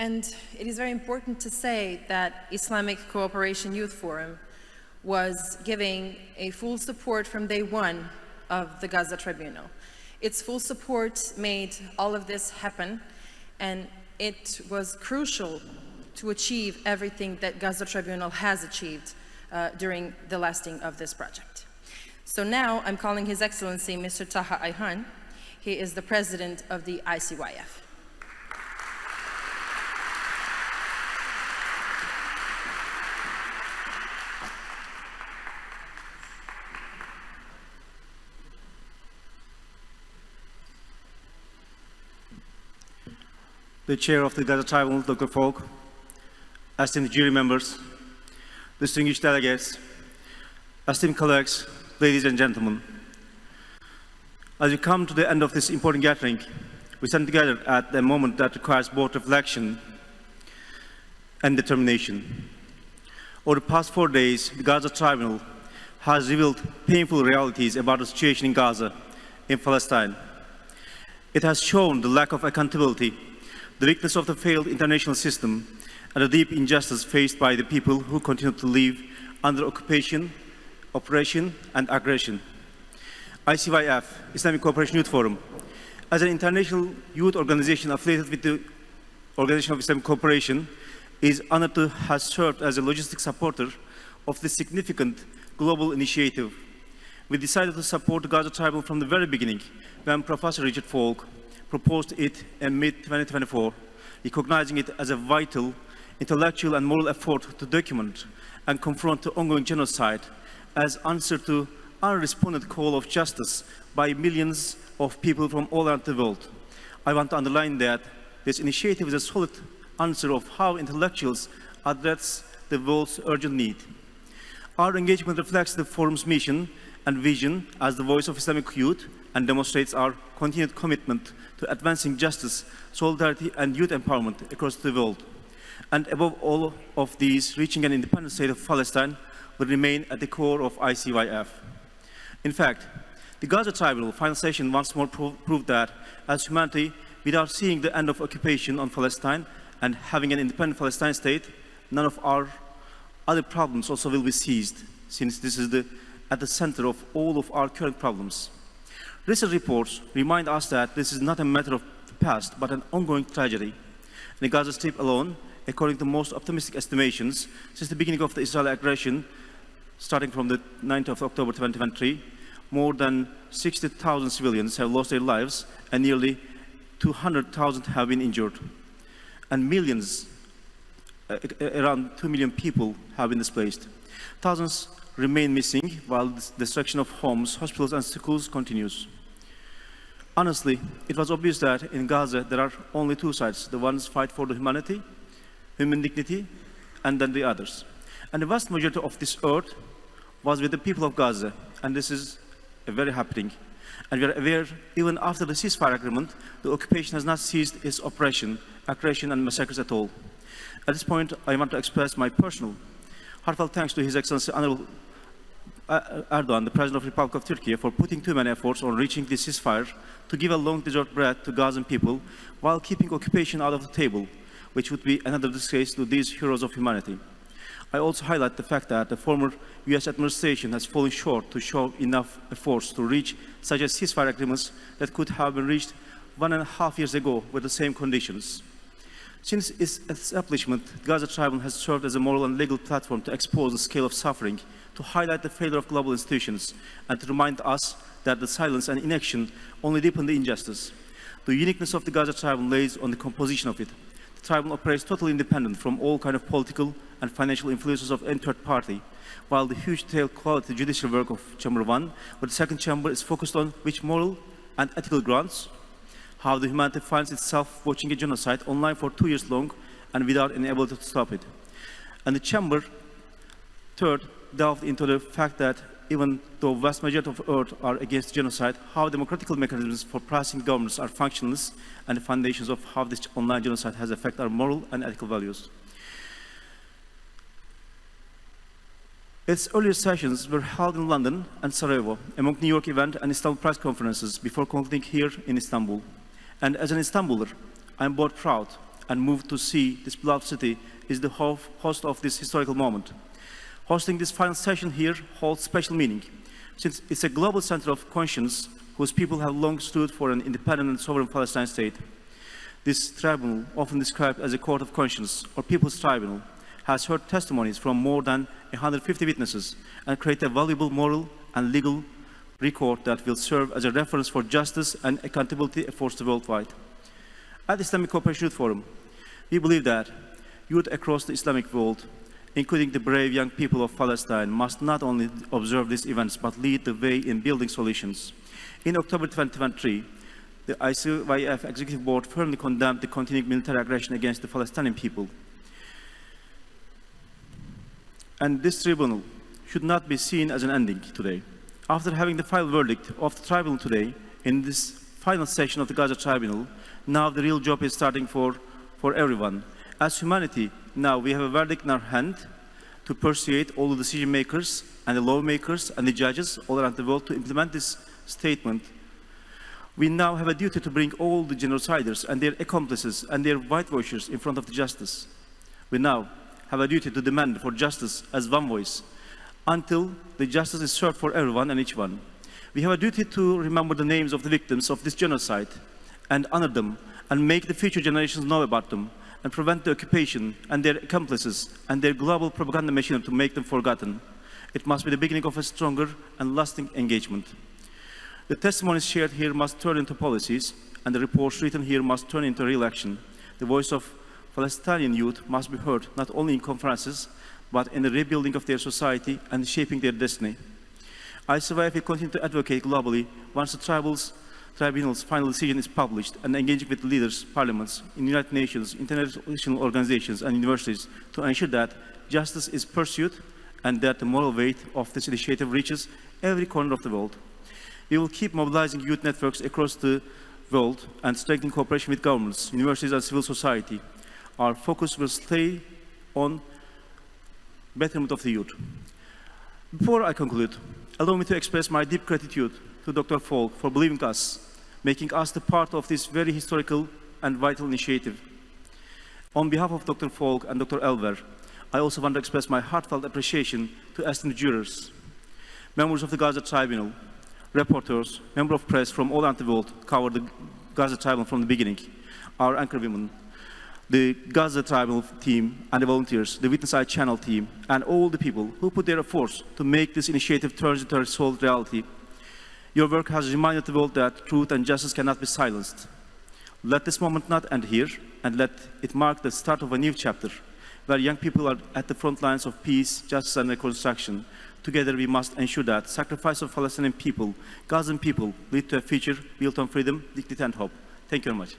And it is very important to say that Islamic Cooperation Youth Forum was giving a full support from day one of the Gaza Tribunal. Its full support made all of this happen, and it was crucial to achieve everything that Gaza Tribunal has achieved during the lasting of this project. So now I'm calling His Excellency Mr. Taha Ayhan. He is the President of the ICYF. The Chair of the Gaza Tribunal, Dr. Falk, esteemed jury members, distinguished delegates, esteemed colleagues, ladies and gentlemen. As we come to the end of this important gathering, we stand together at a moment that requires both reflection and determination. Over the past 4 days, the Gaza Tribunal has revealed painful realities about the situation in Gaza, in Palestine. It has shown the lack of accountability, the weakness of the failed international system, and the deep injustice faced by the people who continue to live under occupation, oppression, and aggression. ICYF, Islamic Cooperation Youth Forum, as an international youth organization affiliated with the Organization of Islamic Cooperation, is honored to have served as a logistic supporter of this significant global initiative. We decided to support the Gaza Tribunal from the very beginning when Professor Richard Falk proposed it in mid-2024, recognizing it as a vital intellectual and moral effort to document and confront the ongoing genocide as answer to unresponded call of justice by millions of people from all around the world. I want to underline that this initiative is a solid answer of how intellectuals address the world's urgent need. Our engagement reflects the forum's mission and vision as the voice of Islamic youth and demonstrates our continued commitment to advancing justice, solidarity, and youth empowerment across the world. And above all of these, reaching an independent state of Palestine will remain at the core of ICYF. In fact, the Gaza Tribunal final session once more proved that, as humanity, without seeing the end of occupation on Palestine and having an independent Palestine state, none of our other problems also will be seized, since this is at the center of all of our current problems. Recent reports remind us that this is not a matter of the past, but an ongoing tragedy. In the Gaza Strip alone, according to most optimistic estimations, since the beginning of the Israeli aggression, starting from the 9th of October 2023, more than 60,000 civilians have lost their lives and nearly 200,000 have been injured. And millions, around 2 million people have been displaced. Thousands remain missing while the destruction of homes, hospitals, and schools continues. Honestly, it was obvious that in Gaza there are only two sides. The ones fight for the humanity, human dignity, and then the others. And the vast majority of this earth was with the people of Gaza, and this is a very happening. And we are aware, even after the ceasefire agreement, the occupation has not ceased its oppression, aggression, and massacres at all. At this point, I want to express my personal heartfelt thanks to His Excellency Honorable Erdogan, the President of the Republic of Turkey, for putting too many efforts on reaching this ceasefire to give a long-deserved breath to Gazan people while keeping occupation out of the table, which would be another disgrace to these heroes of humanity. I also highlight the fact that the former US administration has fallen short to show enough efforts to reach such as ceasefire agreements that could have been reached 1.5 years ago with the same conditions. Since its establishment, the Gaza Tribunal has served as a moral and legal platform to expose the scale of suffering, to highlight the failure of global institutions, and to remind us that the silence and inaction only deepen the injustice. The uniqueness of the Gaza Tribunal lays on the composition of it. The tribunal operates totally independent from all kinds of political and financial influences of any third party, while the huge detail quality judicial work of Chamber 1, with the second chamber, is focused on which moral and ethical grounds, how the humanity finds itself watching a genocide online for 2 years long and without any ability to stop it. And the chamber, third, delved into the fact that even though vast majority of Earth are against genocide, how democratic mechanisms for passing governments are functionless, and the foundations of how this online genocide has affected our moral and ethical values. Its earlier sessions were held in London and Sarajevo, among New York event and Istanbul press conferences, before concluding here in Istanbul. And as an Istanbuler, I am both proud and moved to see this beloved city, is the host of this historical moment. Hosting this final session here holds special meaning, since it's a global center of conscience whose people have long stood for an independent and sovereign Palestine state. This tribunal, often described as a court of conscience or people's tribunal, has heard testimonies from more than 150 witnesses and created a valuable moral and legal record that will serve as a reference for justice and accountability efforts worldwide. At the Islamic Cooperation Youth Forum, we believe that youth across the Islamic world, including the brave young people of Palestine, must not only observe these events but lead the way in building solutions. In October 2023, the ICYF Executive Board firmly condemned the continuing military aggression against the Palestinian people. And this tribunal should not be seen as an ending today. After having the final verdict of the tribunal today, in this final session of the Gaza Tribunal, now the real job is starting for everyone. As humanity, now we have a verdict in our hand to persuade all the decision makers and the lawmakers and the judges all around the world to implement this statement. We now have a duty to bring all the genociders and their accomplices and their whitewashers in front of the justice. We now have a duty to demand for justice as one voice until the justice is served for everyone and each one. We have a duty to remember the names of the victims of this genocide and honor them and make the future generations know about them and prevent the occupation and their accomplices and their global propaganda machine to make them forgotten. It must be the beginning of a stronger and lasting engagement. The testimonies shared here must turn into policies, and the reports written here must turn into real action. The voice of Palestinian youth must be heard not only in conferences, but in the rebuilding of their society and shaping their destiny. ICYF will continue to advocate globally once the tribunal's final decision is published and engaging with leaders, parliaments, in the United Nations, international organizations, and universities to ensure that justice is pursued and that the moral weight of this initiative reaches every corner of the world. We will keep mobilizing youth networks across the world and strengthening cooperation with governments, universities, and civil society. Our focus will stay on betterment of the youth. Before I conclude, allow me to express my deep gratitude to Dr. Falk for believing us, making us the part of this very historical and vital initiative. On behalf of Dr. Falk and Dr. Elver, I also want to express my heartfelt appreciation to esteemed jurors, members of the Gaza Tribunal, reporters, members of press from all around the world covered the Gaza Tribunal from the beginning, our anchor women, the Gaza Tribunal team and the volunteers, the Witness Eye Channel team, and all the people who put their efforts to make this initiative turn into a solid reality. Your work has reminded the world that truth and justice cannot be silenced. Let this moment not end here, and let it mark the start of a new chapter, where young people are at the front lines of peace, justice, and reconstruction. Together we must ensure that sacrifice of Palestinian people, Gazan people, lead to a future built on freedom, dignity, and hope. Thank you very much.